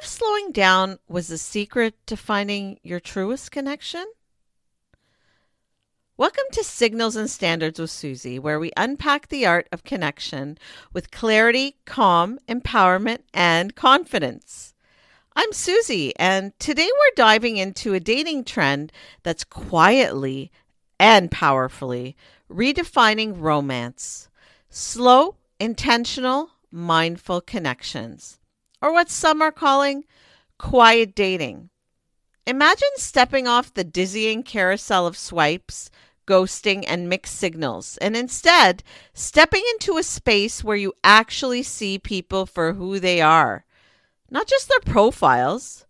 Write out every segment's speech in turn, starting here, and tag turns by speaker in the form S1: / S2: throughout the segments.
S1: slowing down was the secret to finding your truest connection? Welcome to Signals and Standards with Suzie, where we unpack the art of connection with clarity, calm, empowerment, and confidence. I'm Suzie, and today we're diving into a dating trend that's quietly and powerfully redefining romance. Slow, intentional, mindful connections, or what some are calling quiet dating. Imagine stepping off the dizzying carousel of swipes, ghosting, and mixed signals, and instead stepping into a space where you actually see people for who they are, not just their profiles.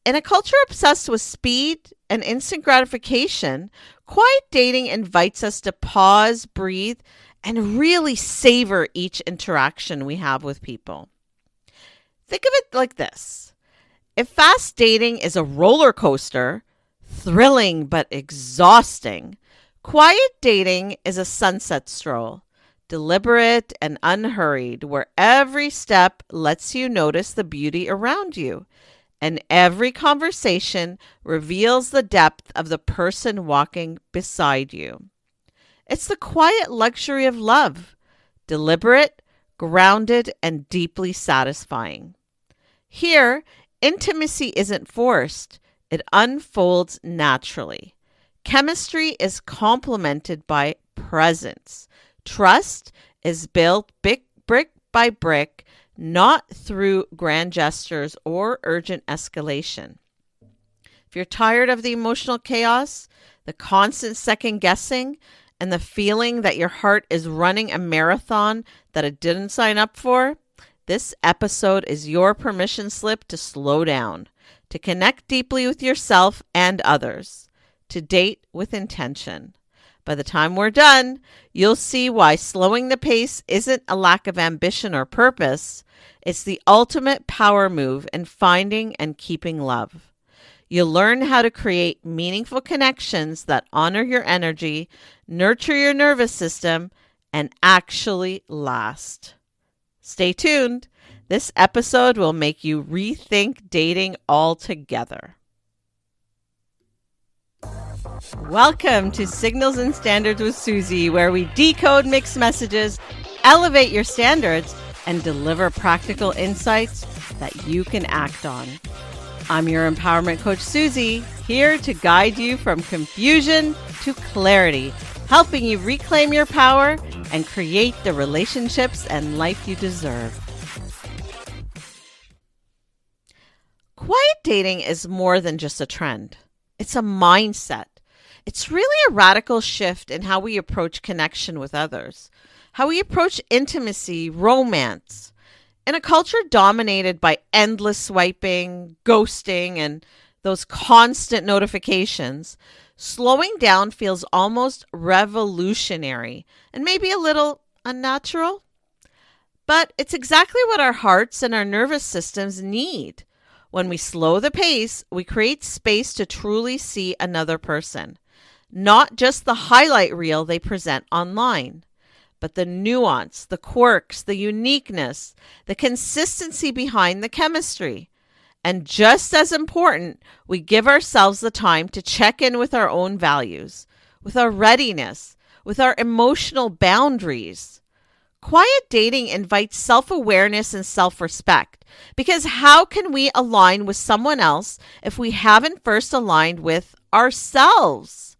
S1: In a culture obsessed with speed and instant gratification, quiet dating invites us to pause, breathe, and really savor each interaction we have with people. Think of it like this. If fast dating is a roller coaster, thrilling but exhausting, quiet dating is a sunset stroll, deliberate and unhurried, where every step lets you notice the beauty around you, and every conversation reveals the depth of the person walking beside you. It's the quiet luxury of love, deliberate, grounded, and deeply satisfying. Here, intimacy isn't forced, it unfolds naturally. Chemistry is complemented by presence. Trust is built brick by brick, not through grand gestures or urgent escalation. If you're tired of the emotional chaos, the constant second guessing, and the feeling that your heart is running a marathon that it didn't sign up for, this episode is your permission slip to slow down, to connect deeply with yourself and others, to date with intention. By the time we're done, you'll see why slowing the pace isn't a lack of ambition or purpose. It's the ultimate power move in finding and keeping love. You'll learn how to create meaningful connections that honor your energy, nurture your nervous system, and actually last. Stay tuned. This episode will make you rethink dating altogether. Welcome to Signals and Standards with Suzie, where we decode mixed messages, elevate your standards, and deliver practical insights that you can act on. I'm your empowerment coach, Suzie, here to guide you from confusion to clarity, helping you reclaim your power and create the relationships and life you deserve. Quiet dating is more than just a trend. It's a mindset. It's really a radical shift in how we approach connection with others, how we approach intimacy, romance. In a culture dominated by endless swiping, ghosting, and those constant notifications, slowing down feels almost revolutionary and maybe a little unnatural. But it's exactly what our hearts and our nervous systems need. When we slow the pace, we create space to truly see another person, not just the highlight reel they present online, but the nuance, the quirks, the uniqueness, the consistency behind the chemistry. And just as important, we give ourselves the time to check in with our own values, with our readiness, with our emotional boundaries. Quiet dating invites self-awareness and self-respect, because how can we align with someone else if we haven't first aligned with ourselves?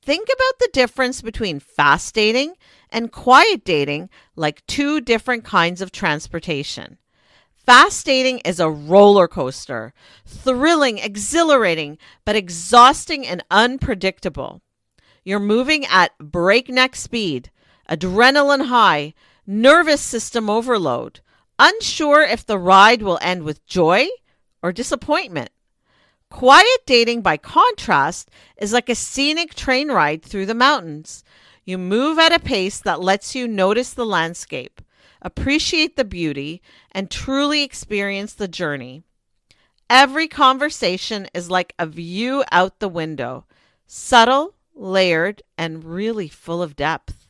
S1: Think about the difference between fast dating and quiet dating like two different kinds of transportation. Fast dating is a roller coaster, thrilling, exhilarating, but exhausting and unpredictable. You're moving at breakneck speed, adrenaline high, nervous system overload, unsure if the ride will end with joy or disappointment. Quiet dating, by contrast, is like a scenic train ride through the mountains. You move at a pace that lets you notice the landscape, appreciate the beauty, and truly experience the journey. Every conversation is like a view out the window, subtle, layered, and really full of depth.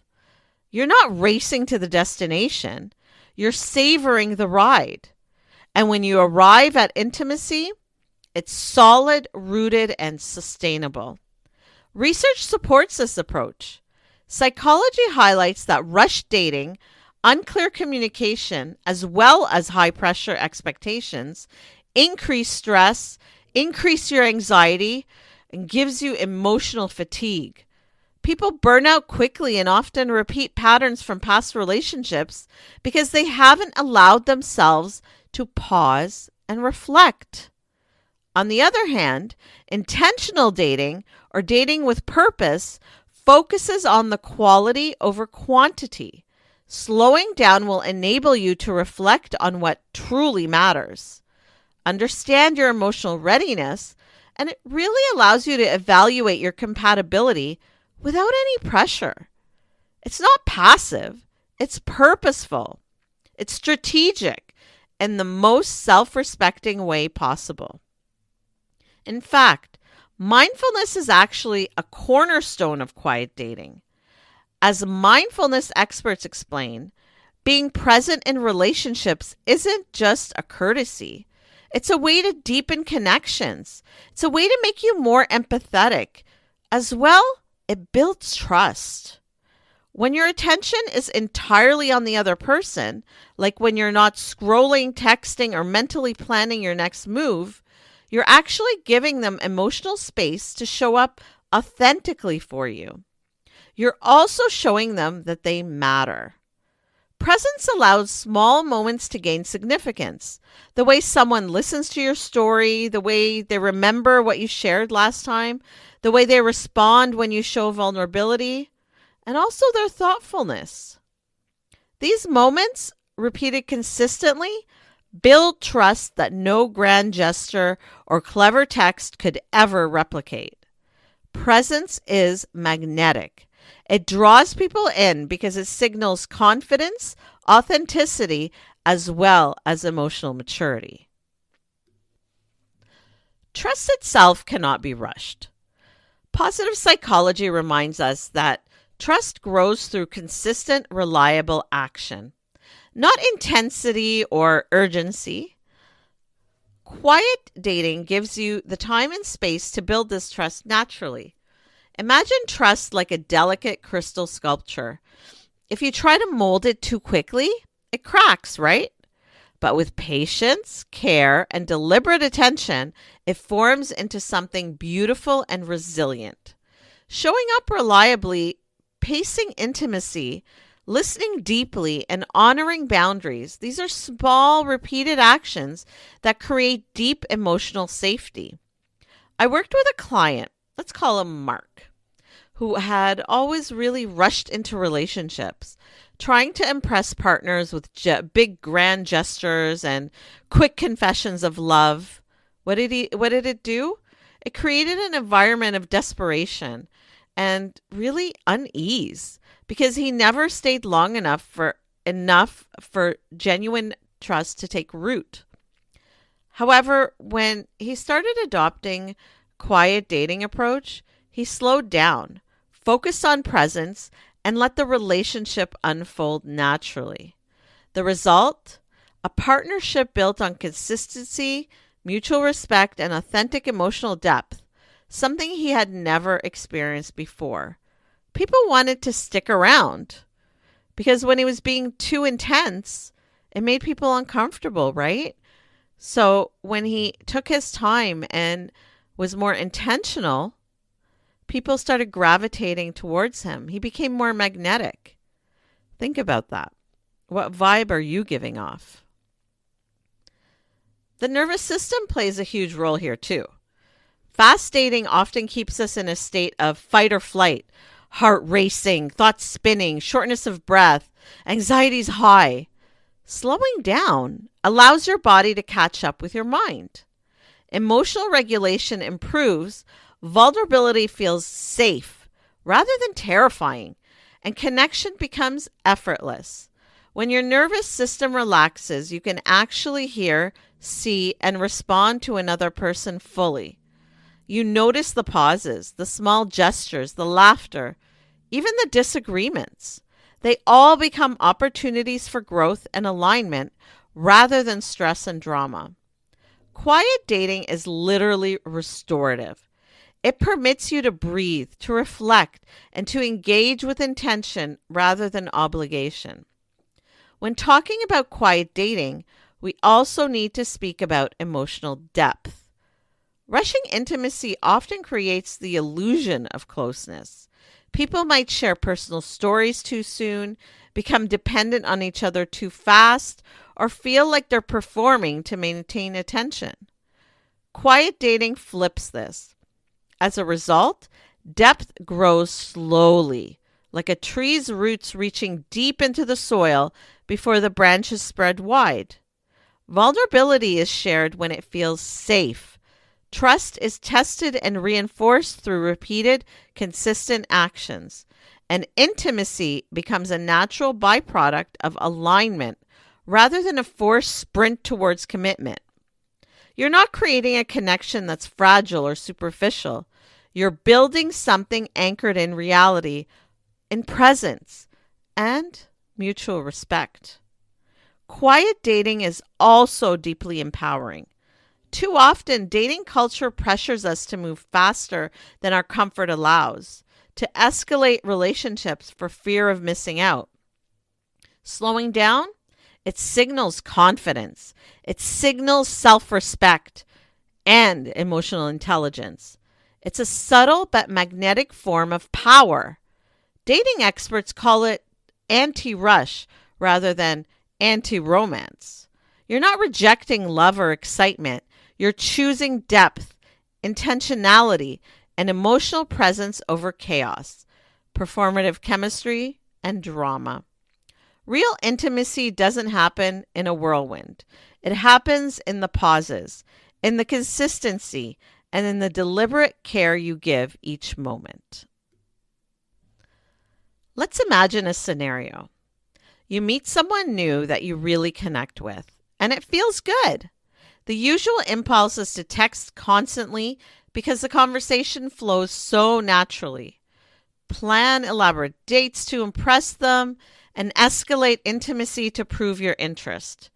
S1: You're not racing to the destination. You're savoring the ride. And when you arrive at intimacy, it's solid, rooted, and sustainable. Research supports this approach. Psychology highlights that rushed dating, unclear communication, as well as high pressure expectations, increase stress, increase your anxiety, and gives you emotional fatigue. People burn out quickly and often repeat patterns from past relationships because they haven't allowed themselves to pause and reflect. On the other hand, intentional dating, or dating with purpose, focuses on the quality over quantity. Slowing down will enable you to reflect on what truly matters. Understand your emotional readiness, and it really allows you to evaluate your compatibility without any pressure. It's not passive, it's purposeful, it's strategic, in the most self-respecting way possible. In fact, mindfulness is actually a cornerstone of quiet dating. As mindfulness experts explain, being present in relationships isn't just a courtesy. It's a way to deepen connections. It's a way to make you more empathetic. As well, it builds trust. When your attention is entirely on the other person, like when you're not scrolling, texting, or mentally planning your next move, you're actually giving them emotional space to show up authentically for you. You're also showing them that they matter. Presence allows small moments to gain significance. The way someone listens to your story, the way they remember what you shared last time, the way they respond when you show vulnerability, and also their thoughtfulness. These moments, repeated consistently, build trust that no grand gesture or clever text could ever replicate. Presence is magnetic. It draws people in because it signals confidence, authenticity, as well as emotional maturity. Trust itself cannot be rushed. Positive psychology reminds us that trust grows through consistent, reliable action, not intensity or urgency. Quiet dating gives you the time and space to build this trust naturally. Imagine trust like a delicate crystal sculpture. If you try to mold it too quickly, it cracks, right? But with patience, care, and deliberate attention, it forms into something beautiful and resilient. Showing up reliably, pacing intimacy, listening deeply, and honoring boundaries, these are small, repeated actions that create deep emotional safety. I worked with a client, let's call him Mark, who had always really rushed into relationships, trying to impress partners with big grand gestures and quick confessions of love. What did it do? It created an environment of desperation and really unease because he never stayed long enough for genuine trust to take root. However, when he started adopting quiet dating approach, he slowed down, focused on presence, and let the relationship unfold naturally. The result? A partnership built on consistency, mutual respect, and authentic emotional depth, something he had never experienced before. People wanted to stick around because when he was being too intense, it made people uncomfortable, right? So when he took his time and was more intentional, people started gravitating towards him. He became more magnetic. Think about that. What vibe are you giving off? The nervous system plays a huge role here too. Fast dating often keeps us in a state of fight or flight, heart racing, thoughts spinning, shortness of breath, anxiety's high. Slowing down allows your body to catch up with your mind. Emotional regulation improves, vulnerability feels safe rather than terrifying, and connection becomes effortless. When your nervous system relaxes, you can actually hear, see, and respond to another person fully. You notice the pauses, the small gestures, the laughter, even the disagreements. They all become opportunities for growth and alignment rather than stress and drama. Quiet dating is literally restorative. It permits you to breathe, to reflect, and to engage with intention rather than obligation. When talking about quiet dating, we also need to speak about emotional depth. Rushing intimacy often creates the illusion of closeness. People might share personal stories too soon, become dependent on each other too fast, or feel like they're performing to maintain attention. Quiet dating flips this. As a result, depth grows slowly, like a tree's roots reaching deep into the soil before the branches spread wide. Vulnerability is shared when it feels safe. Trust is tested and reinforced through repeated, consistent actions. And intimacy becomes a natural byproduct of alignment rather than a forced sprint towards commitment. You're not creating a connection that's fragile or superficial. You're building something anchored in reality, in presence, and mutual respect. Quiet dating is also deeply empowering. Too often, dating culture pressures us to move faster than our comfort allows, to escalate relationships for fear of missing out. Slowing down, it signals confidence, it signals self-respect and emotional intelligence. It's a subtle but magnetic form of power. Dating experts call it anti-rush rather than anti-romance. You're not rejecting love or excitement. You're choosing depth, intentionality, and emotional presence over chaos, performative chemistry, and drama. Real intimacy doesn't happen in a whirlwind. It happens in the pauses, in the consistency, and in the deliberate care you give each moment. Let's imagine a scenario. You meet someone new that you really connect with, and it feels good. The usual impulse is to text constantly because the conversation flows so naturally. Plan elaborate dates to impress them and escalate intimacy to prove your interest.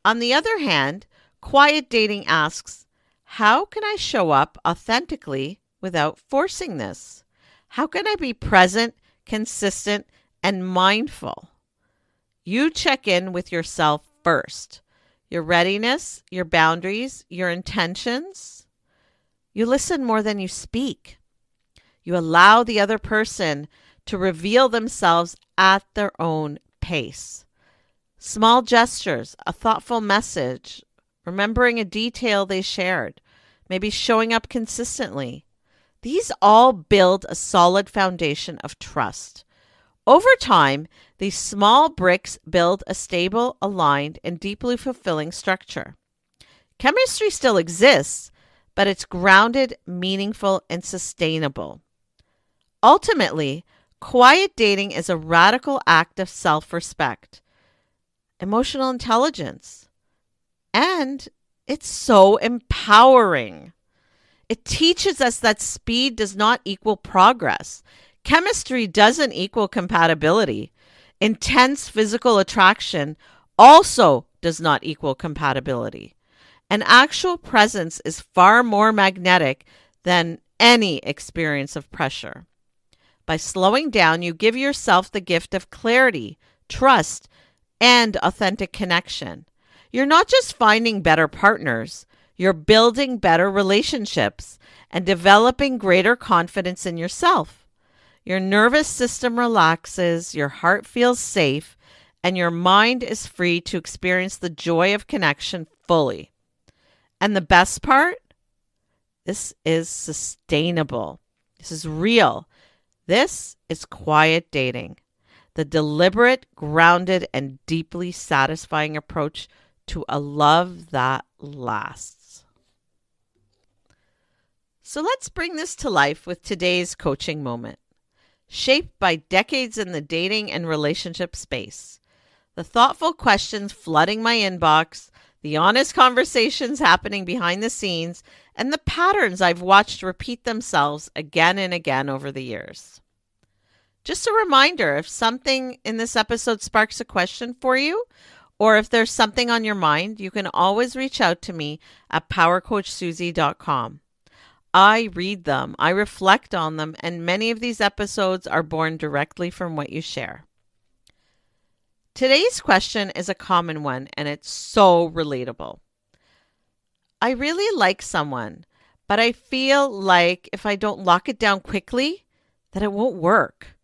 S1: On the other hand, quiet dating asks, how can I show up authentically without forcing this? How can I be present, consistent, and mindful? You check in with yourself first. Your readiness, your boundaries, your intentions. You listen more than you speak. You allow the other person to reveal themselves at their own pace. Small gestures, a thoughtful message, remembering a detail they shared, maybe showing up consistently. These all build a solid foundation of trust. Over time, these small bricks build a stable, aligned, and deeply fulfilling structure. Chemistry still exists, but it's grounded, meaningful, and sustainable. Ultimately, quiet dating is a radical act of self-respect, emotional intelligence, and it's so empowering. It teaches us that speed does not equal progress. Chemistry doesn't equal compatibility. Intense physical attraction also does not equal compatibility. And actual presence is far more magnetic than any experience of pressure. By slowing down, you give yourself the gift of clarity, trust, and authentic connection. You're not just finding better partners, you're building better relationships and developing greater confidence in yourself. Your nervous system relaxes, your heart feels safe, and your mind is free to experience the joy of connection fully. And the best part? This is sustainable. This is real. This is quiet dating, the deliberate, grounded, and deeply satisfying approach to a love that lasts. So let's bring this to life with today's coaching moment. Shaped by decades in the dating and relationship space. The thoughtful questions flooding my inbox, the honest conversations happening behind the scenes, and the patterns I've watched repeat themselves again and again over the years. Just a reminder, if something in this episode sparks a question for you, Or if there's something on your mind, you can always reach out to me at powercoachsuzie.com. I read them, I reflect on them, and many of these episodes are born directly from what you share. Today's question is a common one, and it's so relatable. I really like someone, but I feel like if I don't lock it down quickly, that it won't work.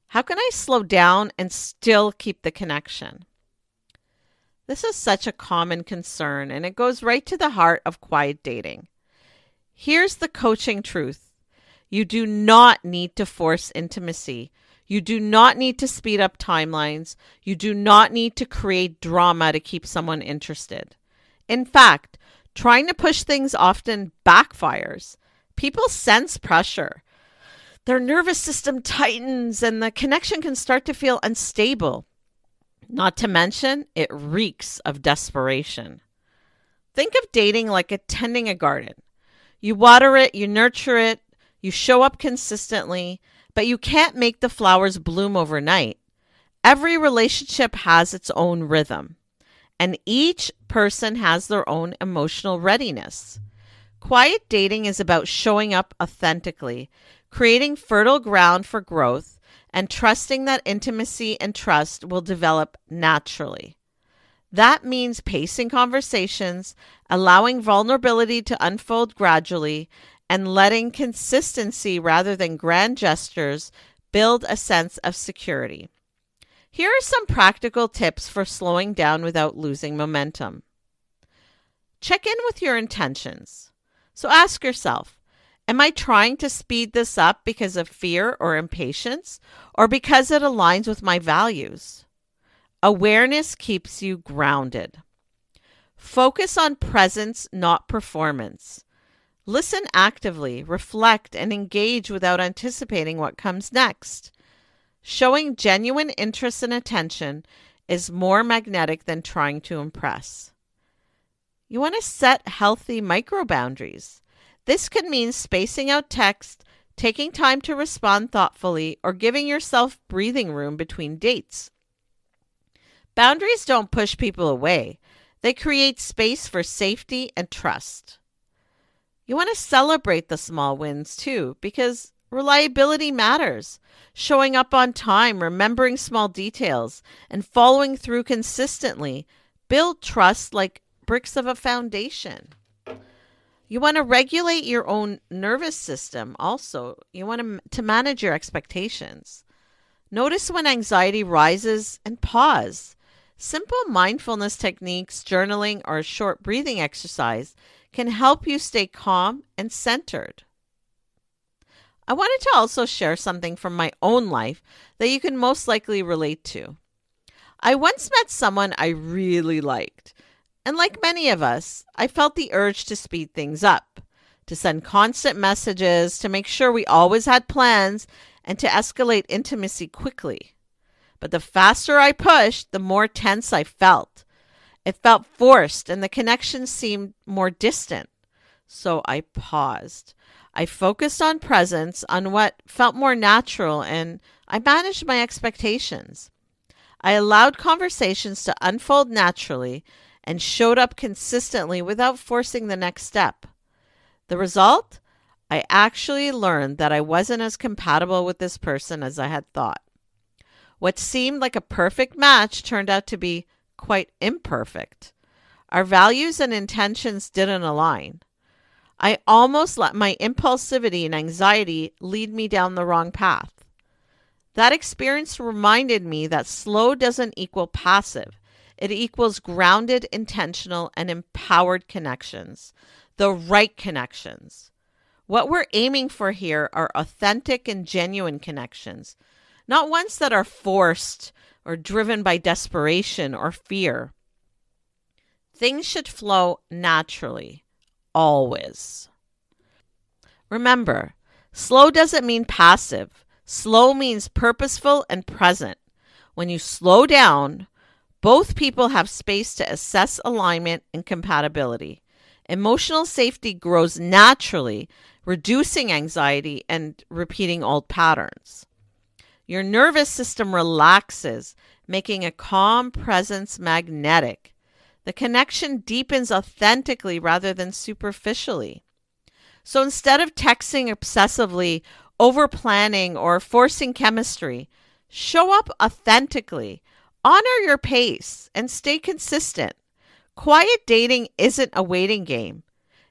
S1: How can I slow down and still keep the connection? This is such a common concern, and it goes right to the heart of quiet dating. Here's the coaching truth. You do not need to force intimacy. You do not need to speed up timelines. You do not need to create drama to keep someone interested. In fact, trying to push things often backfires. People sense pressure. Their nervous system tightens and the connection can start to feel unstable. Not to mention, it reeks of desperation. Think of dating like tending a garden. You water it, you nurture it, you show up consistently, but you can't make the flowers bloom overnight. Every relationship has its own rhythm, and each person has their own emotional readiness. Quiet dating is about showing up authentically, creating fertile ground for growth, and trusting that intimacy and trust will develop naturally. That means pacing conversations, allowing vulnerability to unfold gradually, and letting consistency rather than grand gestures build a sense of security. Here are some practical tips for slowing down without losing momentum. Check in with your intentions. So ask yourself, am I trying to speed this up because of fear or impatience, or because it aligns with my values? Awareness keeps you grounded. Focus on presence, not performance. Listen actively, reflect, and engage without anticipating what comes next. Showing genuine interest and attention is more magnetic than trying to impress. You want to set healthy micro boundaries. This could mean spacing out text, taking time to respond thoughtfully, or giving yourself breathing room between dates. Boundaries don't push people away. They create space for safety and trust. You want to celebrate the small wins too, because reliability matters. Showing up on time, remembering small details, and following through consistently build trust like bricks of a foundation. You want to regulate your own nervous system also. You want to manage your expectations. Notice when anxiety rises and pause. Simple mindfulness techniques, journaling, or a short breathing exercise can help you stay calm and centered. I wanted to also share something from my own life that you can most likely relate to. I once met someone I really liked, and like many of us, I felt the urge to speed things up, to send constant messages, to make sure we always had plans, and to escalate intimacy quickly. But the faster I pushed, the more tense I felt. It felt forced, and the connection seemed more distant. So I paused. I focused on presence, on what felt more natural, and I managed my expectations. I allowed conversations to unfold naturally and showed up consistently without forcing the next step. The result? I actually learned that I wasn't as compatible with this person as I had thought. What seemed like a perfect match turned out to be quite imperfect. Our values and intentions didn't align. I almost let my impulsivity and anxiety lead me down the wrong path. That experience reminded me that slow doesn't equal passive. It equals grounded, intentional, and empowered connections. The right connections. What we're aiming for here are authentic and genuine connections, not ones that are forced or driven by desperation or fear. Things should flow naturally, always. Remember, slow doesn't mean passive. Slow means purposeful and present. When you slow down, both people have space to assess alignment and compatibility. Emotional safety grows naturally, reducing anxiety and repeating old patterns. Your nervous system relaxes, making a calm presence magnetic. The connection deepens authentically rather than superficially. So instead of texting obsessively, over planning, or forcing chemistry, show up authentically, honor your pace, and stay consistent. Quiet dating isn't a waiting game.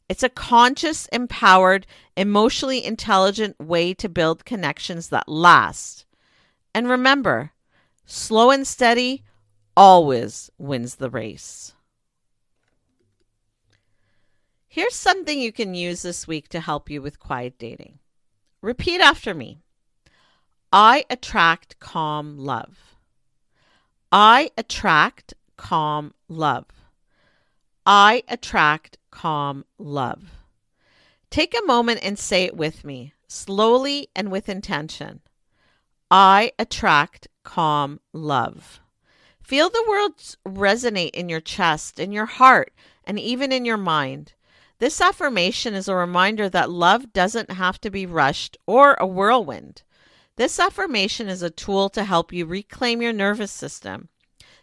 S1: It's a conscious, empowered, emotionally intelligent way to build connections that last. And remember, slow and steady always wins the race. Here's something you can use this week to help you with quiet dating. Repeat after me. I attract calm love. I attract calm love. I attract calm love. Take a moment and say it with me, slowly and with intention. I attract calm love. Feel the words resonate in your chest, in your heart, and even in your mind. This affirmation is a reminder that love doesn't have to be rushed or a whirlwind. This affirmation is a tool to help you reclaim your nervous system,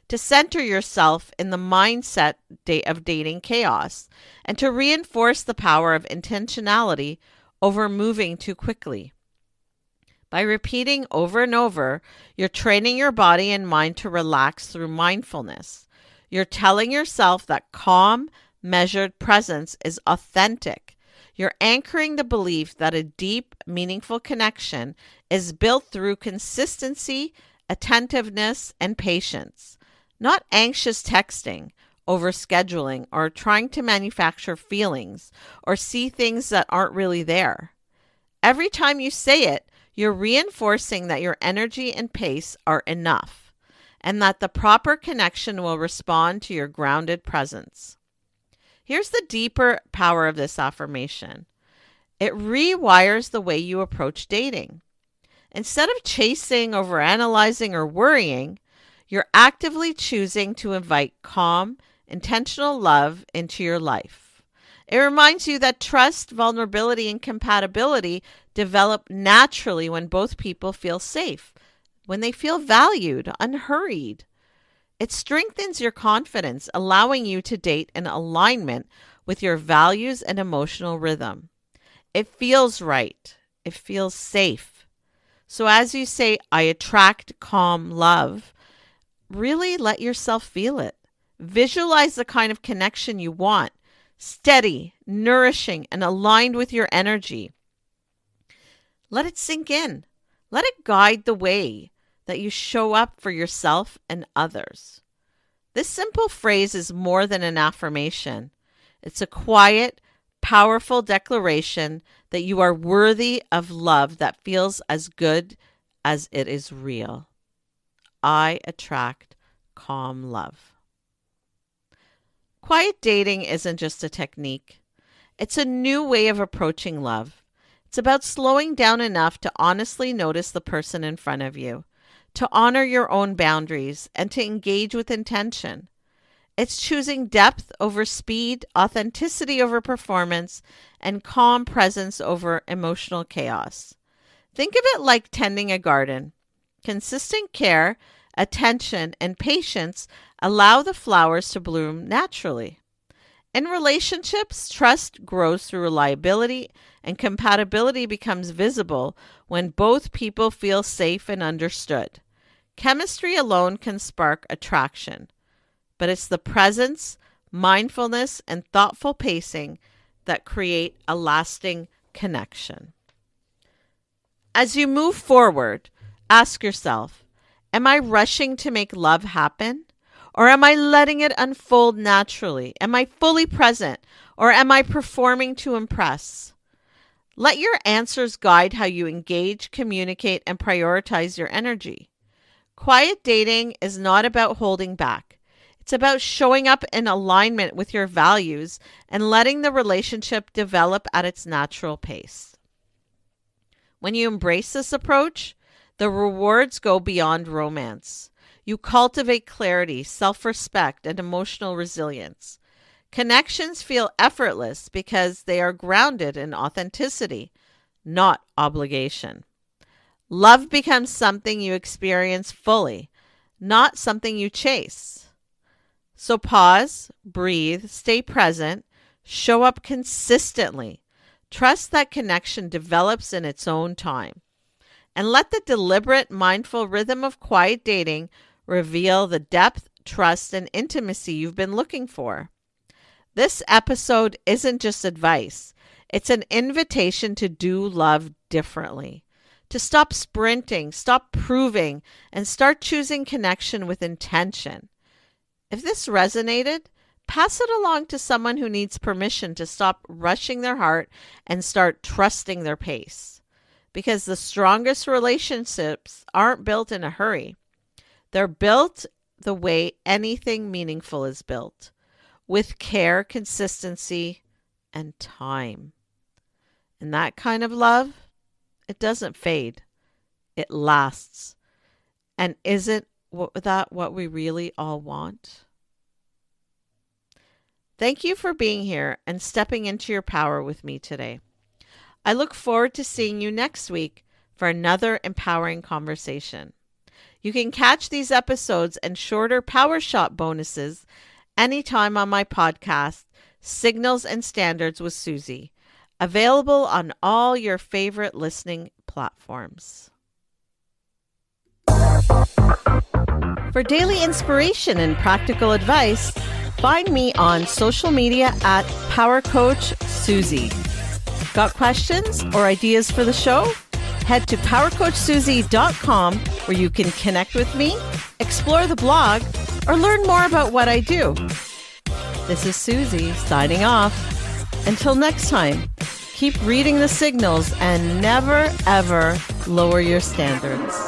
S1: to center yourself in the mindset of dating chaos, and to reinforce the power of intentionality over moving too quickly. By repeating over and over, you're training your body and mind to relax through mindfulness. You're telling yourself that calm, measured presence is authentic. You're anchoring the belief that a deep, meaningful connection is built through consistency, attentiveness, and patience, not anxious texting, overscheduling, or trying to manufacture feelings or see things that aren't really there. Every time you say it, you're reinforcing that your energy and pace are enough, and that the proper connection will respond to your grounded presence. Here's the deeper power of this affirmation. It rewires the way you approach dating. Instead of chasing, overanalyzing, or worrying, you're actively choosing to invite calm, intentional love into your life. It reminds you that trust, vulnerability, and compatibility develop naturally when both people feel safe, when they feel valued, unhurried. It strengthens your confidence, allowing you to date in alignment with your values and emotional rhythm. It feels right. It feels safe. So as you say, I attract calm love, really let yourself feel it. Visualize the kind of connection you want, steady, nourishing, and aligned with your energy. Let it sink in. Let it guide the way that you show up for yourself and others. This simple phrase is more than an affirmation. It's a quiet, powerful declaration that you are worthy of love that feels as good as it is real. I attract calm love. Quiet dating isn't just a technique. It's a new way of approaching love. It's about slowing down enough to honestly notice the person in front of you, to honor your own boundaries, and to engage with intention. It's choosing depth over speed, authenticity over performance, and calm presence over emotional chaos. Think of it like tending a garden. Consistent care, attention, and patience allow the flowers to bloom naturally. In relationships, trust grows through reliability, and compatibility becomes visible when both people feel safe and understood. Chemistry alone can spark attraction, but it's the presence, mindfulness, and thoughtful pacing that create a lasting connection. As you move forward, ask yourself, am I rushing to make love happen? Or am I letting it unfold naturally? Am I fully present? Or am I performing to impress? Let your answers guide how you engage, communicate, and prioritize your energy. Quiet dating is not about holding back. It's about showing up in alignment with your values and letting the relationship develop at its natural pace. When you embrace this approach, the rewards go beyond romance. You cultivate clarity, self-respect, and emotional resilience. Connections feel effortless because they are grounded in authenticity, not obligation. Love becomes something you experience fully, not something you chase. So pause, breathe, stay present, show up consistently. Trust that connection develops in its own time. And let the deliberate, mindful rhythm of quiet dating reveal the depth, trust, and intimacy you've been looking for. This episode isn't just advice. It's an invitation to do love differently, to stop sprinting, stop proving, and start choosing connection with intention. If this resonated, pass it along to someone who needs permission to stop rushing their heart and start trusting their pace. Because the strongest relationships aren't built in a hurry. They're built the way anything meaningful is built, with care, consistency, and time. And that kind of love, it doesn't fade. It lasts. And isn't that what we really all want? Thank you for being here and stepping into your power with me today. I look forward to seeing you next week for another empowering conversation. You can catch these episodes and shorter Power Shot bonuses anytime on my podcast, Signals and Standards with Suzie, available on all your favorite listening platforms. For daily inspiration and practical advice, find me on social media at Power Coach Suzie. Got questions or ideas for the show? Head to powercoachsuzie.com where you can connect with me, explore the blog, or learn more about what I do. This is Suzie signing off. Until next time, keep reading the signals and never, ever lower your standards.